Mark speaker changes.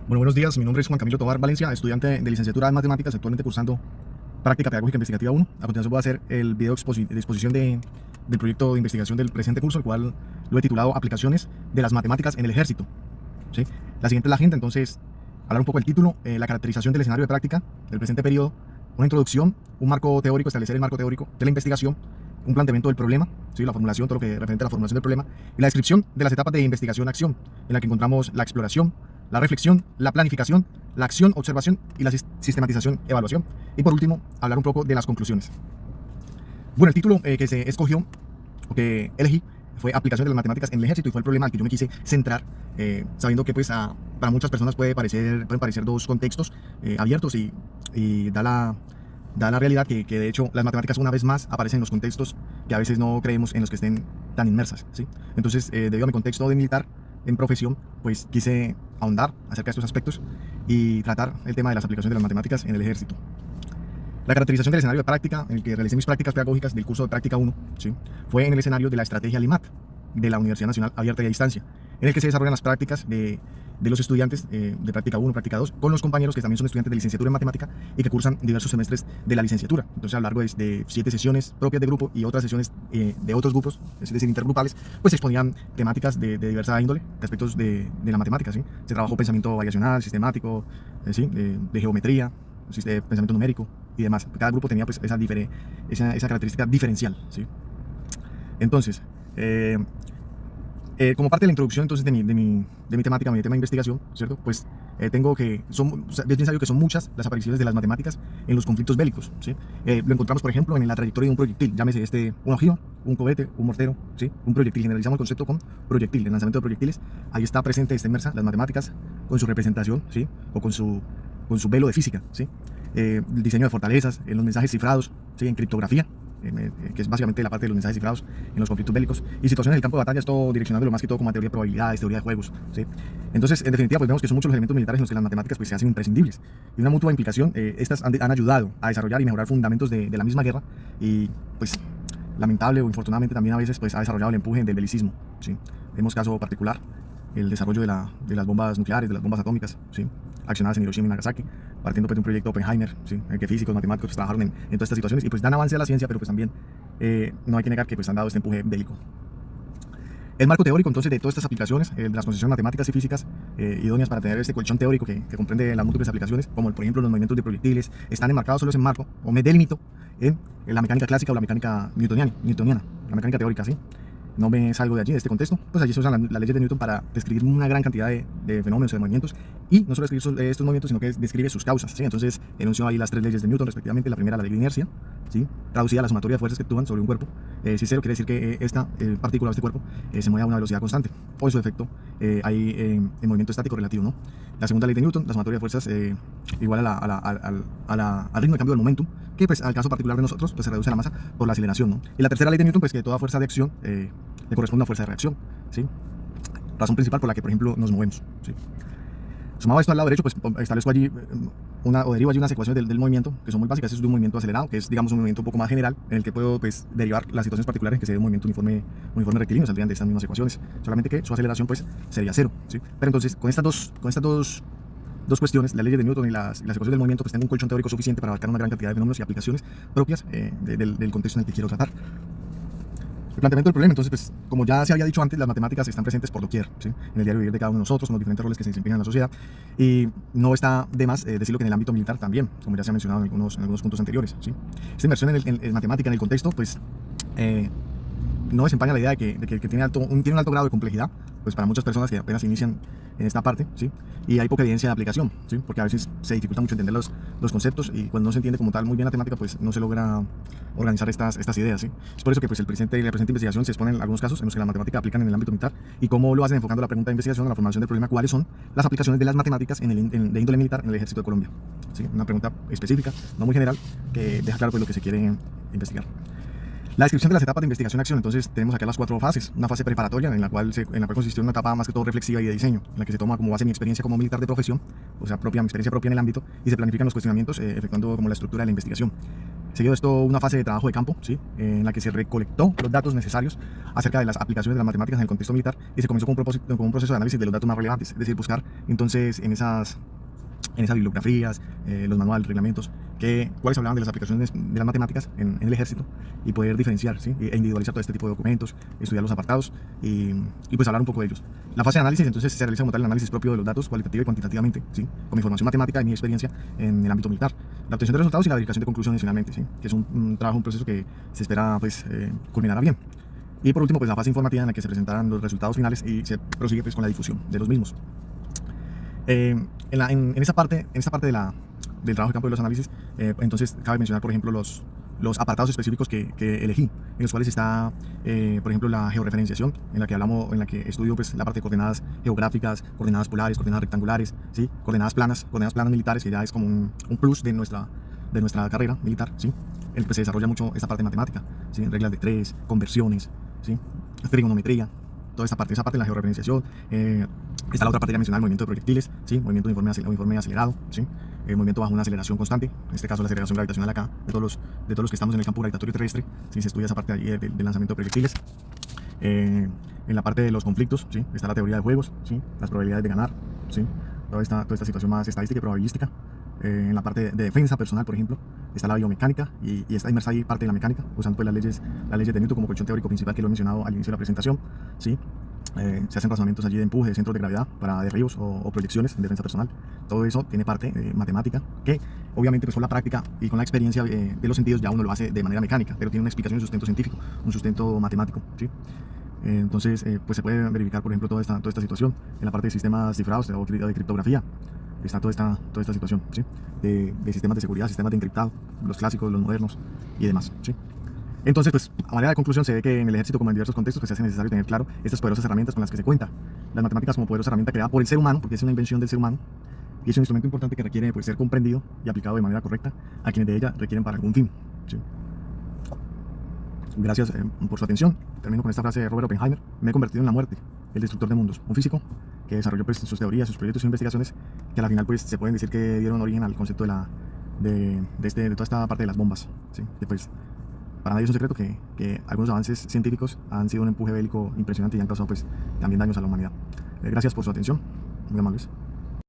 Speaker 1: Bueno, buenos días. Mi nombre es Juan Camilo Tobar Valencia, estudiante de licenciatura en Matemáticas, actualmente cursando Práctica Pedagógica Investigativa 1. A continuación voy a hacer el video de exposición del proyecto de investigación del presente curso, el cual lo he titulado Aplicaciones de las Matemáticas en el Ejército. ¿Sí? La siguiente es la agenda, entonces, hablar un poco del título, la caracterización del escenario de práctica del presente periodo, una introducción, un marco teórico, establecer el marco teórico de la investigación, un planteamiento del problema, ¿sí? La formulación, todo lo que referente a la formulación del problema, y la descripción de las etapas de investigación-acción, en la que encontramos la exploración, la reflexión, la planificación, la acción, observación y la sistematización, evaluación. Y por último, hablar un poco de las conclusiones. Bueno, el título que se escogió, o que elegí, fue Aplicación de las Matemáticas en el Ejército, y fue el problema al que yo me quise centrar, sabiendo que pues, para muchas personas pueden parecer dos contextos abiertos y da la realidad que de hecho las matemáticas una vez más aparecen en los contextos que a veces no creemos en los que estén tan inmersas, ¿sí? Entonces, debido a mi contexto de militar en profesión, pues quise ahondar acerca de estos aspectos y tratar el tema de las aplicaciones de las matemáticas en el ejército. La caracterización del escenario de práctica en el que realicé mis prácticas pedagógicas del curso de práctica 1, ¿sí?, fue en el escenario de la estrategia LIMAT de la Universidad Nacional Abierta y a Distancia, en el que se desarrollan las prácticas de los estudiantes de práctica 1, práctica 2, con los compañeros que también son estudiantes de licenciatura en matemática y que cursan diversos semestres de la licenciatura. Entonces, a lo largo de 7 sesiones propias de grupo y otras sesiones de otros grupos, es decir, intergrupales, pues se exponían temáticas de diversa índole, de aspectos de la matemática, ¿sí? Se trabajó pensamiento variacional, sistemático, ¿sí?, de geometría, de pensamiento numérico y demás. Cada grupo tenía pues esa característica diferencial, ¿sí? Entonces, como parte de la introducción entonces de mi temática, mi tema de investigación, ¿cierto? Pues tengo que, es bien sabido que son muchas las apariciones de las matemáticas en los conflictos bélicos, ¿sí? Lo encontramos, por ejemplo, en la trayectoria de un proyectil, llámese un ojivo, un cohete, un mortero, ¿sí? Un proyectil. Generalizamos el concepto con proyectil, el lanzamiento de proyectiles. Ahí está presente, está inmersa las matemáticas con su representación, ¿sí? O con su velo de física, ¿sí? El diseño de fortalezas, en los mensajes cifrados, ¿sí?, en criptografía, que es básicamente la parte de los mensajes cifrados en los conflictos bélicos, y situaciones del campo de batalla, esto direccionándolo más que todo como a teoría de probabilidades, teoría de juegos, ¿sí? Entonces, en definitiva, pues vemos que son muchos los elementos militares en los que las matemáticas pues se hacen imprescindibles, y una mutua implicación. Estas han ayudado a desarrollar y mejorar fundamentos de la misma guerra, y pues lamentable o infortunadamente también a veces pues ha desarrollado el empuje del belicismo, ¿sí? Vemos caso particular el desarrollo de las bombas nucleares, de las bombas atómicas, ¿sí?, accionadas en Hiroshima y Nagasaki, partiendo pues, de un proyecto Oppenheimer, ¿sí?, en el que físicos, matemáticos trabajaron en todas estas situaciones y pues dan avance a la ciencia, pero pues también no hay que negar que pues han dado este empuje bélico. El marco teórico entonces de todas estas aplicaciones, de las concepciones matemáticas y físicas idóneas para tener este colchón teórico que comprende las múltiples aplicaciones, como por ejemplo los movimientos de proyectiles, están enmarcados solo ese marco, o me delimito en la mecánica clásica o la mecánica newtoniana, la mecánica teórica, ¿sí? No me salgo de allí, de este contexto, pues allí se usan las leyes de Newton para describir una gran cantidad de fenómenos o de movimientos, y no solo describir estos movimientos, sino que describe sus causas, ¿sí? Entonces enunció ahí las 3 leyes de Newton respectivamente. La primera, la ley de inercia, ¿sí?, traducida a la sumatoria de fuerzas que actúan sobre un cuerpo. Si cero quiere decir que esta partícula de este cuerpo se mueve a una velocidad constante, o en su efecto hay el movimiento estático relativo, ¿no? La segunda ley de Newton, la sumatoria de fuerzas igual al ritmo de cambio del momentum, que pues al caso particular de nosotros pues se reduce la masa por la aceleración, ¿no? Y la tercera ley de Newton, pues que toda fuerza de acción le corresponde a una fuerza de reacción, ¿sí? Razón principal por la que, por ejemplo, nos movemos, ¿sí? Sumado a esto al lado derecho, pues establezco allí derivo allí unas ecuaciones del movimiento que son muy básicas. Eso es de un movimiento acelerado, que es, digamos, un movimiento un poco más general, en el que puedo pues derivar las situaciones particulares en que se dé un movimiento uniforme rectilíneo, saldrían de estas mismas ecuaciones, solamente que su aceleración pues sería cero, ¿sí? Pero entonces, con estas dos cuestiones, la ley de Newton y las ecuaciones del movimiento, pues tengo un colchón teórico suficiente para abarcar una gran cantidad de fenómenos y aplicaciones propias del contexto en el que quiero tratar. El planteamiento del problema, entonces, pues, como ya se había dicho antes, las matemáticas están presentes por doquier, ¿sí?, en el diario vivir de cada uno de nosotros, con los diferentes roles que se desempeñan en la sociedad, y no está de más decirlo que en el ámbito militar también, como ya se ha mencionado en algunos puntos anteriores, ¿sí? Esta inversión en matemática, en el contexto, pues, no desempaña la idea de que tiene un alto grado de complejidad, pues para muchas personas que apenas inician en esta parte, ¿sí? Y hay poca evidencia de aplicación, ¿sí? Porque a veces se dificulta mucho entender los conceptos, y cuando no se entiende como tal muy bien la temática, pues no se logra organizar estas ideas, ¿sí? Es por eso que pues la presente investigación se expone en algunos casos en los que la matemática aplican en el ámbito militar, y cómo lo hacen enfocando la pregunta de investigación a la formulación del problema: cuáles son las aplicaciones de las matemáticas de índole militar en el Ejército de Colombia, ¿sí? Una pregunta específica, no muy general, que deja claro pues lo que se quiere investigar. La descripción de las etapas de investigación-acción, entonces tenemos acá las 4 fases. Una fase preparatoria en la cual consistió en una etapa más que todo reflexiva y de diseño, en la que se toma como base mi experiencia como militar de profesión, o sea, mi experiencia propia en el ámbito, y se planifican los cuestionamientos, efectuando como la estructura de la investigación. Seguido de esto, una fase de trabajo de campo, ¿sí? En la que se recolectó los datos necesarios acerca de las aplicaciones de las matemáticas en el contexto militar, y se comenzó con un proceso de análisis de los datos más relevantes, es decir, buscar entonces en esas bibliografías, los manuales, reglamentos, cuáles hablaban de las aplicaciones de las matemáticas en el ejército, y poder diferenciar, ¿sí? E individualizar todo este tipo de documentos, estudiar los apartados y pues hablar un poco de ellos. La fase de análisis entonces se realiza como tal el análisis propio de los datos cualitativa y cuantitativamente, ¿sí? Con información matemática y mi experiencia en el ámbito militar. La obtención de resultados y la verificación de conclusiones finalmente, ¿sí? Que es un trabajo, un proceso que se espera pues culminará bien. Y por último, pues la fase informativa en la que se presentarán los resultados finales y se prosigue pues con la difusión de los mismos. En esta parte del trabajo de campo de los análisis, entonces cabe mencionar, por ejemplo, los apartados específicos que elegí, en los cuales está, por ejemplo, la georreferenciación, en la que estudio pues, la parte de coordenadas geográficas, coordenadas polares, coordenadas rectangulares, ¿sí? Coordenadas planas militares, que ya es como un plus de nuestra carrera militar, ¿sí? En el que se desarrolla mucho esta parte de matemática, ¿sí? Reglas de tres, conversiones, ¿sí? Trigonometría, toda esa parte de la georreferenciación. Está la otra parte ya mencionada, el movimiento de proyectiles, ¿sí? Movimiento uniforme acelerado, ¿sí? Movimiento bajo una aceleración constante, en este caso la aceleración gravitacional acá, de todos los que estamos en el campo gravitatorio terrestre, ¿sí? Se estudia esa parte ahí del lanzamiento de proyectiles. En la parte de los conflictos, ¿sí? Está la teoría de juegos, ¿sí? Las probabilidades de ganar, ¿sí? Toda esta situación más estadística y probabilística. En la parte de defensa personal, por ejemplo, está la biomecánica y está inmersa ahí parte de la mecánica, usando pues las leyes de Newton como colchón teórico principal, que lo he mencionado al inicio de la presentación, ¿sí? Se hacen razonamientos allí de empuje, de centros de gravedad para derribos o proyecciones en defensa personal. Todo eso tiene parte matemática, que obviamente pues con la práctica y con la experiencia de los sentidos ya uno lo hace de manera mecánica, pero tiene una explicación y un sustento científico, un sustento matemático, ¿sí? Entonces pues se puede verificar, por ejemplo, toda esta situación en la parte de sistemas cifrados o de criptografía. Está toda esta situación, ¿sí? De sistemas de seguridad, sistemas de encriptado, los clásicos, los modernos y demás, ¿sí? Entonces, pues, a manera de conclusión, se ve que en el ejército, como en diversos contextos, pues, se hace necesario tener claro estas poderosas herramientas con las que se cuenta. Las matemáticas como poderosa herramienta creada por el ser humano, porque es una invención del ser humano, y es un instrumento importante que requiere pues, ser comprendido y aplicado de manera correcta a quienes de ella requieren para algún fin, ¿sí? Gracias por su atención. Termino con esta frase de Robert Oppenheimer: me he convertido en la muerte, el destructor de mundos. Un físico que desarrolló pues, sus teorías, sus proyectos y investigaciones que a la final pues, se pueden decir que dieron origen al concepto de toda esta parte de las bombas, ¿sí? Y, pues, para nadie es un secreto que algunos avances científicos han sido un empuje bélico impresionante y han causado pues, también daños a la humanidad. Gracias por su atención, muy amables.